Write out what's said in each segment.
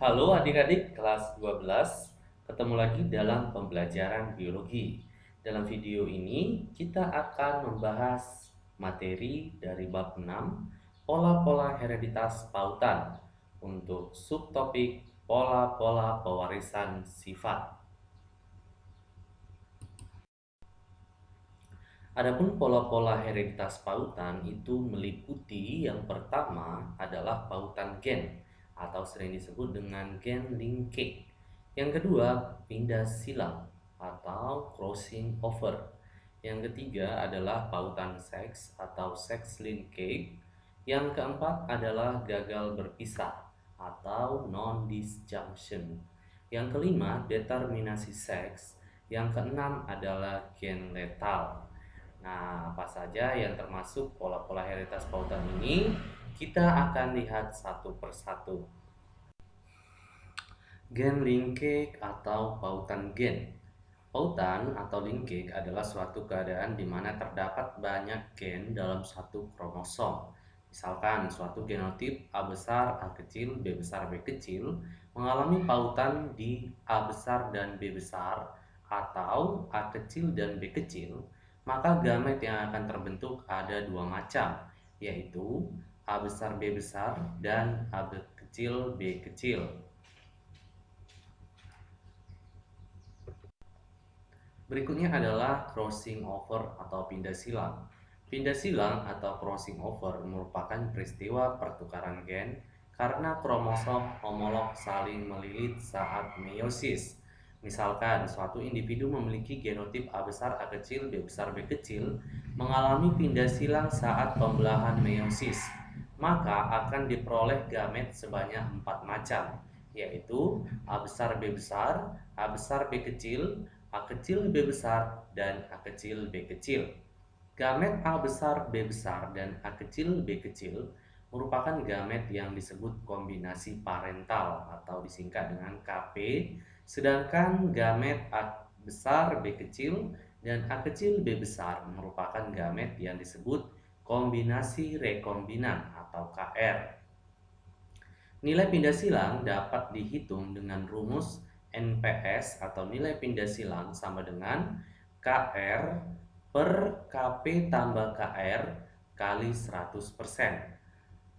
Halo adik-adik kelas 12, ketemu lagi dalam pembelajaran biologi. Dalam video ini kita akan membahas materi dari bab 6, pola-pola hereditas pautan untuk subtopik pola-pola pewarisan sifat. Adapun pola-pola hereditas pautan itu meliputi yang pertama adalah pautan gen atau sering disebut dengan gen linkage. Yang kedua, pindah silang atau crossing over. Yang ketiga adalah pautan seks atau sex linkage. Yang keempat adalah gagal berpisah atau non-disjunction. Yang kelima, determinasi seks. Yang keenam adalah gen letal. Nah, apa saja yang termasuk pola-pola hereditas pautan ini? Kita akan lihat satu persatu. Gen linkage atau pautan gen. Pautan atau linkage adalah suatu keadaan di mana terdapat banyak gen dalam satu kromosom. Misalkan suatu genotip A besar, A kecil, B besar, B kecil mengalami pautan di A besar dan B besar atau A kecil dan B kecil, maka gamet yang akan terbentuk ada dua macam, yaitu A besar B besar dan A kecil B kecil. Berikutnya adalah crossing over atau pindah silang. Pindah silang atau crossing over merupakan peristiwa pertukaran gen karena kromosom homolog saling melilit saat meiosis. Misalkan suatu individu memiliki genotip A besar A kecil B besar B kecil mengalami pindah silang saat pembelahan meiosis, maka akan diperoleh gamet sebanyak 4 macam, yaitu A besar B besar, A besar B kecil, A kecil B besar, dan A kecil B kecil. Gamet A besar B besar dan A kecil B kecil merupakan gamet yang disebut kombinasi parental atau disingkat dengan KP, sedangkan gamet A besar B kecil dan A kecil B besar merupakan gamet yang disebut kombinasi rekombinan atau KR. Nilai pindah silang dapat dihitung dengan rumus NPS atau nilai pindah silang sama dengan KR per KP tambah KR kali 100%.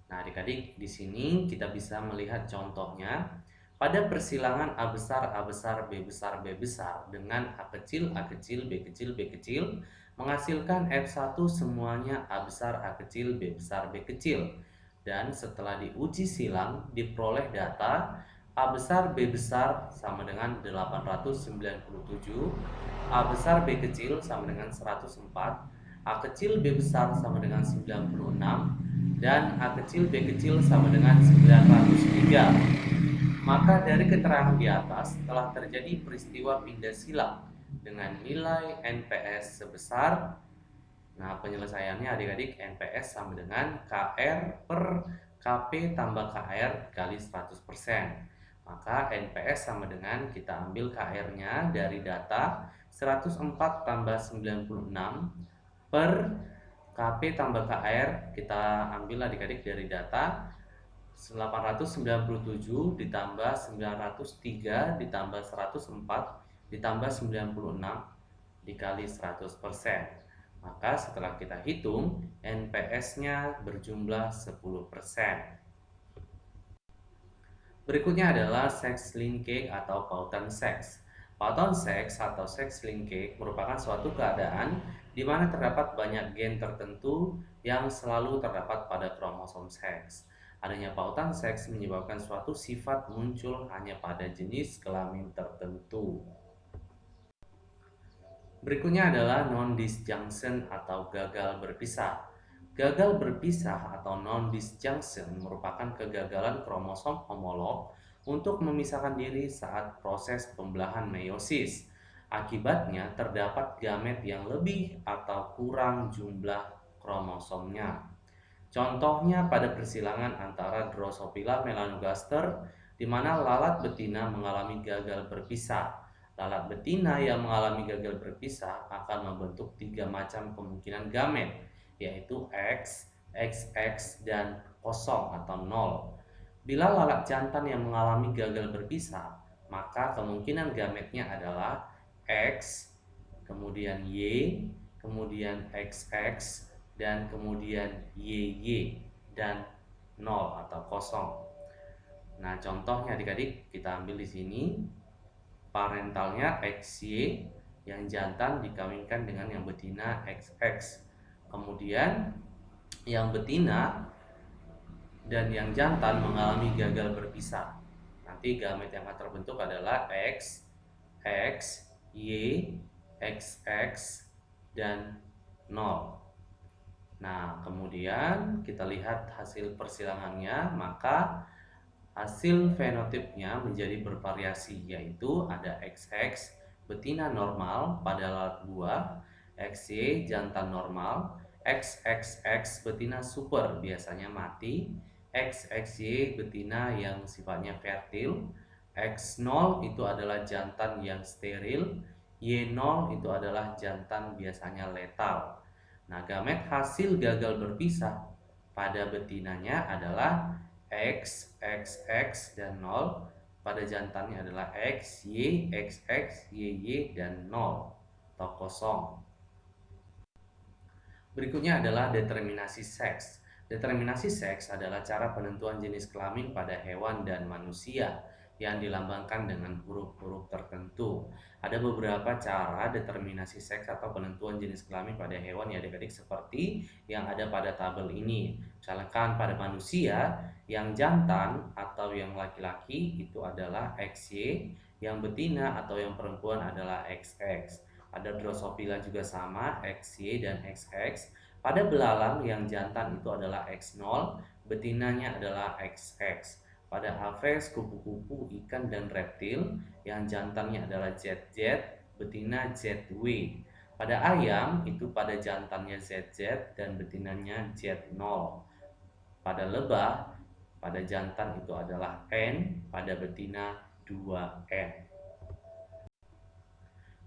Nah, adik-adik, di sini kita bisa melihat contohnya pada persilangan A besar, A besar, B besar, B besar dengan A kecil, A kecil, B kecil, B kecil menghasilkan F1 semuanya A besar, A kecil, B besar, B kecil. Dan setelah diuji silang diperoleh data A besar B besar sama dengan 897, A besar B kecil sama dengan 104, A kecil B besar sama dengan 96, dan A kecil B kecil sama dengan 903. Maka dari keterangan di atas telah terjadi peristiwa pindah silang dengan nilai NPS sebesar, nah penyelesaiannya adik-adik, NPS sama dengan KR per KP tambah KR kali 100%. Maka NPS sama dengan kita ambil KR-nya dari data 104 tambah 96 per KP tambah KR, kita ambil adik-adik dari data 897 ditambah 903 ditambah 104 ditambah 96 dikali 100%. Maka setelah kita hitung, NPS-nya berjumlah 10%. Berikutnya adalah sex linkage atau pautan seks. Pautan seks atau sex linkage merupakan suatu keadaan di mana terdapat banyak gen tertentu yang selalu terdapat pada kromosom seks. Adanya pautan seks menyebabkan suatu sifat muncul hanya pada jenis kelamin tertentu. Berikutnya adalah non-disjunction atau gagal berpisah. Gagal berpisah atau non-disjunction merupakan kegagalan kromosom homolog untuk memisahkan diri saat proses pembelahan meiosis. Akibatnya terdapat gamet yang lebih atau kurang jumlah kromosomnya. Contohnya pada persilangan antara Drosophila melanogaster di mana lalat betina mengalami gagal berpisah. Lalat betina yang mengalami gagal berpisah akan membentuk 3 macam kemungkinan gamet, yaitu X, XX, dan kosong atau 0. Bila lalat jantan yang mengalami gagal berpisah, maka kemungkinan gametnya adalah X, kemudian Y, kemudian XX, dan kemudian YY, dan 0 atau kosong. Nah, contohnya adik-adik kita ambil di sini. Parentalnya XY, yang jantan dikawinkan dengan yang betina XX. Kemudian yang betina dan yang jantan mengalami gagal berpisah. Nanti gamet yang akan terbentuk adalah X, X, Y, XX, dan 0. Nah, kemudian kita lihat hasil persilangannya, maka hasil fenotipnya menjadi bervariasi, yaitu ada XX betina normal pada lalat buah, XY jantan normal, XXX betina super biasanya mati, XXY betina yang sifatnya fertil, X0 itu adalah jantan yang steril, Y0 itu adalah jantan biasanya letal. Nah, gamet hasil gagal berpisah pada betinanya adalah X, XX, dan 0. Pada jantannya adalah X, Y, XX, YY, dan 0 atau kosong. Berikutnya adalah determinasi seks. Determinasi seks adalah cara penentuan jenis kelamin pada hewan dan manusia yang dilambangkan dengan huruf-huruf tertentu. Ada beberapa cara determinasi seks atau penentuan jenis kelamin pada hewan ya adik-adik, seperti yang ada pada tabel ini. Misalkan pada manusia, yang jantan atau yang laki-laki itu adalah XY, yang betina atau yang perempuan adalah XX. Pada Drosophila juga sama, XY dan XX. Pada belalang yang jantan itu adalah X0, betinanya adalah XX. Pada aves, kupu-kupu, ikan, dan reptil yang jantannya adalah ZZ, betina ZW. Pada ayam itu pada jantannya ZZ dan betinanya Z0. Pada lebah, pada jantan itu adalah N, pada betina 2N.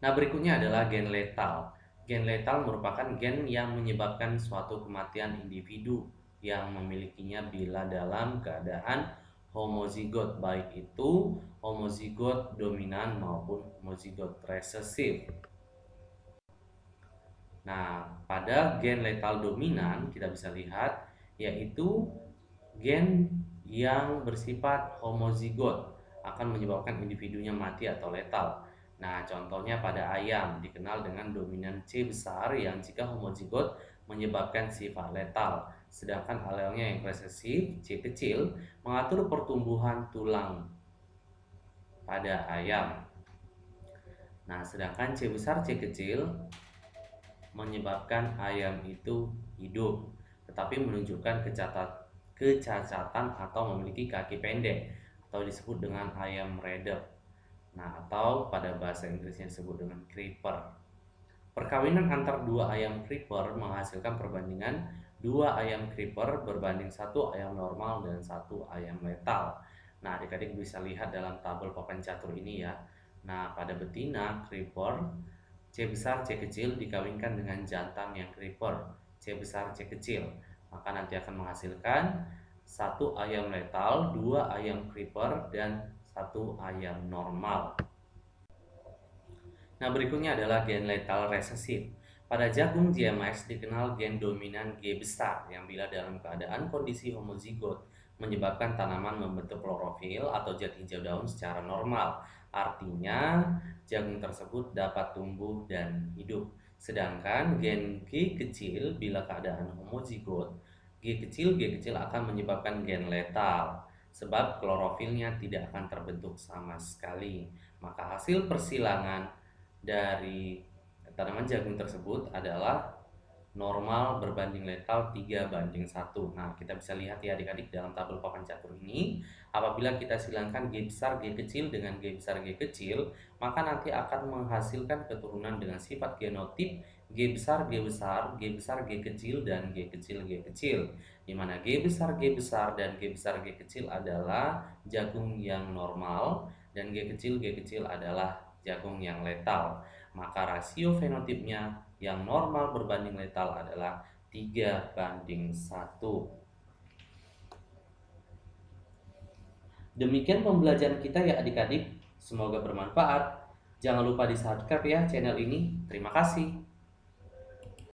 Nah, berikutnya adalah gen letal. Gen letal merupakan gen yang menyebabkan suatu kematian individu yang memilikinya bila dalam keadaan homozigot, baik itu homozigot dominan maupun homozigot resesif. Nah, pada gen letal dominan kita bisa lihat yaitu gen yang bersifat homozigot akan menyebabkan individunya mati atau letal. Nah, contohnya pada ayam dikenal dengan dominan C besar yang jika homozigot menyebabkan sifat letal. Sedangkan alelnya yang resesif C kecil mengatur pertumbuhan tulang pada ayam. Nah, sedangkan C besar C kecil menyebabkan ayam itu hidup, tetapi menunjukkan kecacatan atau memiliki kaki pendek atau disebut dengan ayam redep. Nah, atau pada bahasa Inggrisnya disebut dengan creeper. Perkawinan antar dua ayam creeper menghasilkan perbandingan dua ayam creeper berbanding satu ayam normal dan satu ayam letal. Nah, adik-adik bisa lihat dalam tabel papan catur ini ya. Nah, pada betina creeper, C besar C kecil dikawinkan dengan jantan yang creeper, C besar C kecil. Maka nanti akan menghasilkan satu ayam letal, dua ayam creeper, dan satu ayam normal. Nah, berikutnya adalah gen letal resesif. Pada jagung GMX dikenal gen dominan G besar yang bila dalam keadaan kondisi homozigot menyebabkan tanaman membentuk klorofil atau zat hijau daun secara normal. Artinya jagung tersebut dapat tumbuh dan hidup. Sedangkan gen G kecil bila keadaan homozigot, G kecil akan menyebabkan gen letal sebab klorofilnya tidak akan terbentuk sama sekali. Maka hasil persilangan dari tanaman jagung tersebut adalah normal berbanding letal 3:1. Nah, kita bisa lihat ya adik-adik dalam tabel papan catur ini, apabila kita silangkan G besar G kecil dengan G besar G kecil, maka nanti akan menghasilkan keturunan dengan sifat genotip G besar G besar, G besar G kecil, dan G kecil G kecil. Di mana G besar dan G besar G kecil adalah jagung yang normal dan G kecil adalah jagung yang letal. Maka rasio fenotipnya yang normal berbanding letal adalah 3:1. Demikian pembelajaran kita ya adik-adik. Semoga bermanfaat. Jangan lupa di subscribe ya channel ini. Terima kasih.